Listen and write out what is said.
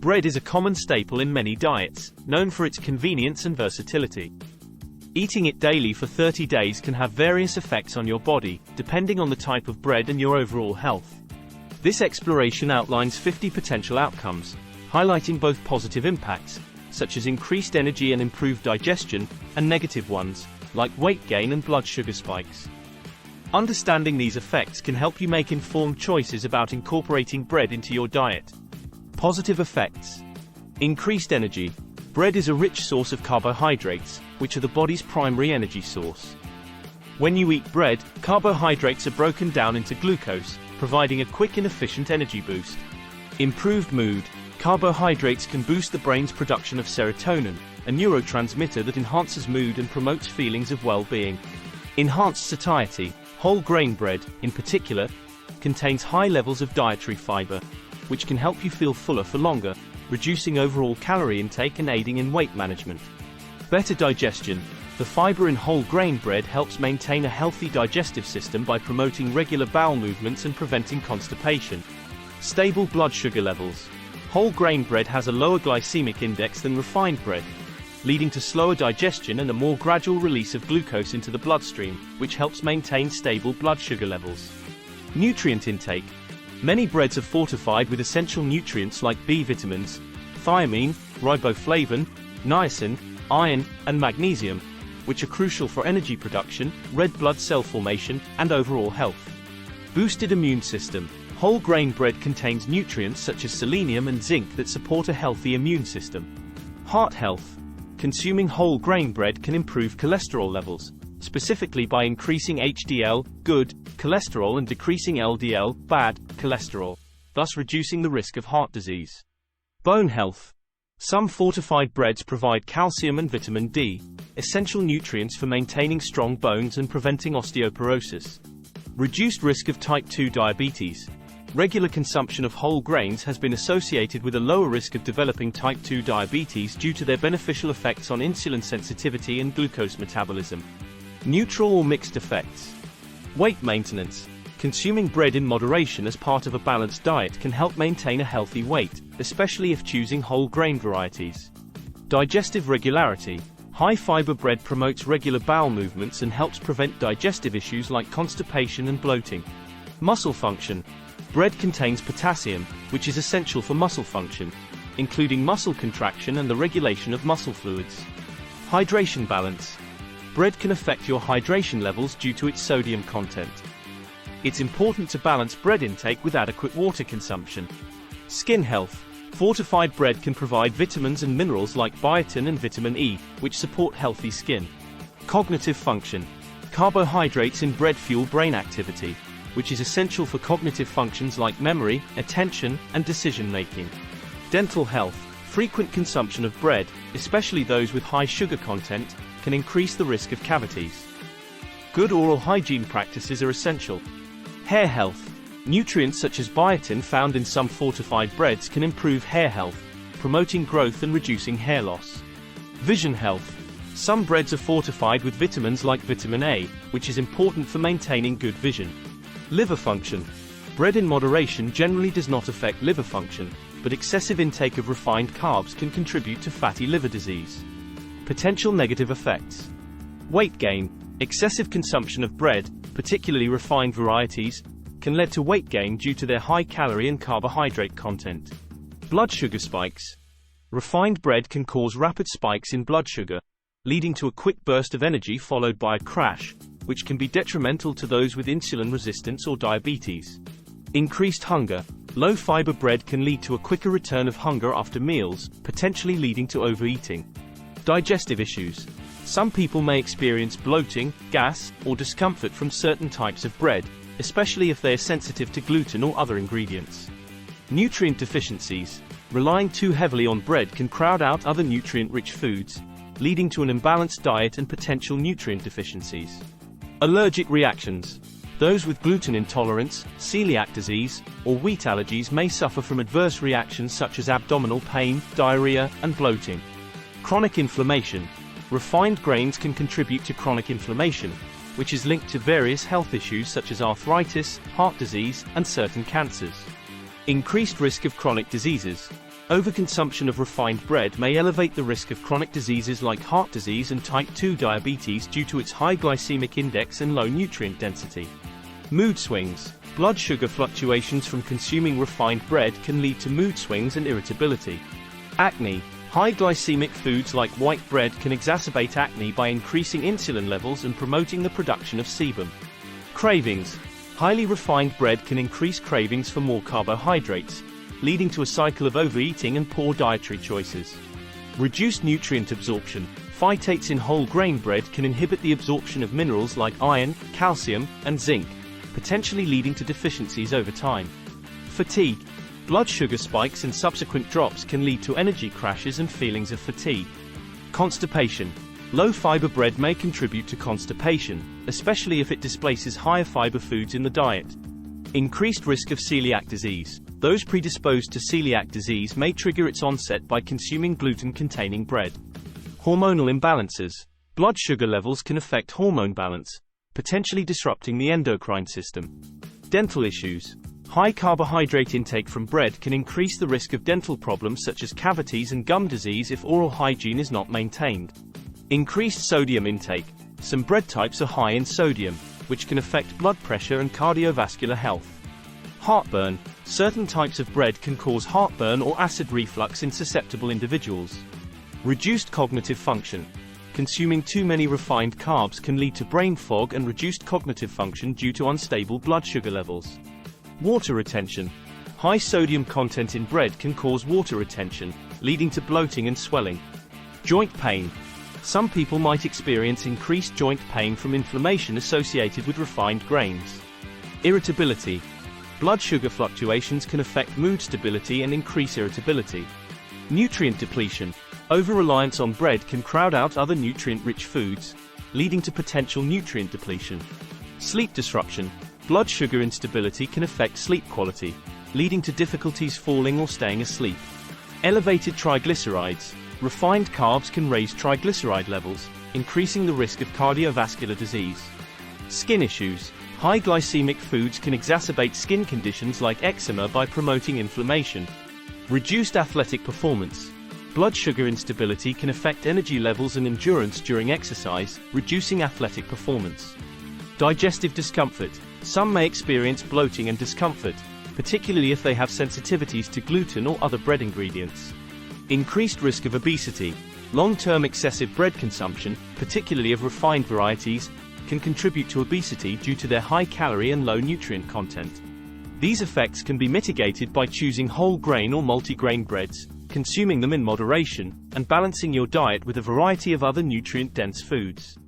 Bread is a common staple in many diets, known for its convenience and versatility. Eating it daily for 30 days can have various effects on your body, depending on the type of bread and your overall health. This exploration outlines 50 potential outcomes, highlighting both positive impacts, such as increased energy and improved digestion, and negative ones, like weight gain and blood sugar spikes. Understanding these effects can help you make informed choices about incorporating bread into your diet. Positive effects. Increased energy. Bread is a rich source of carbohydrates, which are the body's primary energy source. When you eat bread, carbohydrates are broken down into glucose, providing a quick and efficient energy boost. Improved mood. Carbohydrates can boost the brain's production of serotonin, a neurotransmitter that enhances mood and promotes feelings of well-being. Enhanced satiety. Whole grain bread, in particular, contains high levels of dietary fiber, which can help you feel fuller for longer, reducing overall calorie intake and aiding in weight management. Better digestion. The fiber in whole grain bread helps maintain a healthy digestive system by promoting regular bowel movements and preventing constipation. Stable blood sugar levels. Whole grain bread has a lower glycemic index than refined bread, leading to slower digestion and a more gradual release of glucose into the bloodstream, which helps maintain stable blood sugar levels. Nutrient intake. Many breads are fortified with essential nutrients like B vitamins, thiamine, riboflavin, niacin, iron, and magnesium, which are crucial for energy production, red blood cell formation, and overall health. Boosted immune system. Whole grain bread contains nutrients such as selenium and zinc that support a healthy immune system. Heart health. Consuming whole grain bread can improve cholesterol levels, specifically by increasing HDL, good, cholesterol and decreasing LDL, bad, cholesterol, thus reducing the risk of heart disease. Bone health. Some fortified breads provide calcium and vitamin D, essential nutrients for maintaining strong bones and preventing osteoporosis. Reduced risk of type 2 diabetes. Regular consumption of whole grains has been associated with a lower risk of developing type 2 diabetes due to their beneficial effects on insulin sensitivity and glucose metabolism. Neutral or mixed effects. Weight maintenance. Consuming bread in moderation as part of a balanced diet can help maintain a healthy weight, especially if choosing whole grain varieties. Digestive regularity. High-fiber bread promotes regular bowel movements and helps prevent digestive issues like constipation and bloating. Muscle function. Bread contains potassium, which is essential for muscle function, including muscle contraction and the regulation of muscle fluids. Hydration balance. Bread can affect your hydration levels due to its sodium content. It's important to balance bread intake with adequate water consumption. Skin health. Fortified bread can provide vitamins and minerals like biotin and vitamin E, which support healthy skin. Cognitive function. Carbohydrates in bread fuel brain activity, which is essential for cognitive functions like memory, attention, and decision-making. Dental health. Frequent consumption of bread, especially those with high sugar content, can increase the risk of cavities. Good oral hygiene practices are essential. Hair health. Nutrients such as biotin found in some fortified breads can improve hair health, promoting growth and reducing hair loss. Vision health. Some breads are fortified with vitamins like vitamin A, which is important for maintaining good vision. Liver function. Bread in moderation generally does not affect liver function, but excessive intake of refined carbs can contribute to fatty liver disease. Potential negative effects. Weight gain. Excessive consumption of bread, particularly refined varieties, can lead to weight gain due to their high calorie and carbohydrate content. Blood sugar spikes. Refined bread can cause rapid spikes in blood sugar, leading to a quick burst of energy followed by a crash, which can be detrimental to those with insulin resistance or diabetes. Increased hunger. Low-fiber bread can lead to a quicker return of hunger after meals, potentially leading to overeating. Digestive issues. Some people may experience bloating, gas, or discomfort from certain types of bread, especially if they are sensitive to gluten or other ingredients. Nutrient deficiencies. Relying too heavily on bread can crowd out other nutrient-rich foods, leading to an imbalanced diet and potential nutrient deficiencies. Allergic reactions. Those with gluten intolerance, celiac disease, or wheat allergies may suffer from adverse reactions such as abdominal pain, diarrhea, and bloating. Chronic inflammation. Refined grains can contribute to chronic inflammation, which is linked to various health issues such as arthritis, heart disease, and certain cancers. Increased risk of chronic diseases. Overconsumption of refined bread may elevate the risk of chronic diseases like heart disease and type 2 diabetes due to its high glycemic index and low nutrient density. Mood swings. Blood sugar fluctuations from consuming refined bread can lead to mood swings and irritability. Acne. High glycemic foods like white bread can exacerbate acne by increasing insulin levels and promoting the production of sebum. Cravings. Highly refined bread can increase cravings for more carbohydrates, leading to a cycle of overeating and poor dietary choices. Reduced nutrient absorption. Phytates in whole grain bread can inhibit the absorption of minerals like iron, calcium, and zinc, potentially leading to deficiencies over time. Fatigue. Blood sugar spikes and subsequent drops can lead to energy crashes and feelings of fatigue. Constipation. Low-fiber bread may contribute to constipation, especially if it displaces higher fiber foods in the diet. Increased risk of celiac disease. Those predisposed to celiac disease may trigger its onset by consuming gluten-containing bread. Hormonal imbalances. Blood sugar levels can affect hormone balance, potentially disrupting the endocrine system. Dental issues. High carbohydrate intake from bread can increase the risk of dental problems such as cavities and gum disease if oral hygiene is not maintained. Increased sodium intake. Some bread types are high in sodium, which can affect blood pressure and cardiovascular health. Heartburn. Certain types of bread can cause heartburn or acid reflux in susceptible individuals. Reduced cognitive function. Consuming too many refined carbs can lead to brain fog and reduced cognitive function due to unstable blood sugar levels. Water retention. High sodium content in bread can cause water retention, leading to bloating and swelling. Joint pain. Some people might experience increased joint pain from inflammation associated with refined grains. Irritability. Blood sugar fluctuations can affect mood stability and increase irritability. Nutrient depletion. Over-reliance on bread can crowd out other nutrient-rich foods, leading to potential nutrient depletion. Sleep disruption. Blood sugar instability can affect sleep quality, leading to difficulties falling or staying asleep. Elevated triglycerides. Refined carbs can raise triglyceride levels, increasing the risk of cardiovascular disease. Skin issues. High glycemic foods can exacerbate skin conditions like eczema by promoting inflammation. Reduced athletic performance. Blood sugar instability can affect energy levels and endurance during exercise, reducing athletic performance. Digestive discomfort. Some may experience bloating and discomfort, particularly if they have sensitivities to gluten or other bread ingredients. Increased risk of obesity. Long-term excessive bread consumption, particularly of refined varieties, can contribute to obesity due to their high calorie and low nutrient content. These effects can be mitigated by choosing whole grain or multigrain breads, consuming them in moderation, and balancing your diet with a variety of other nutrient-dense foods.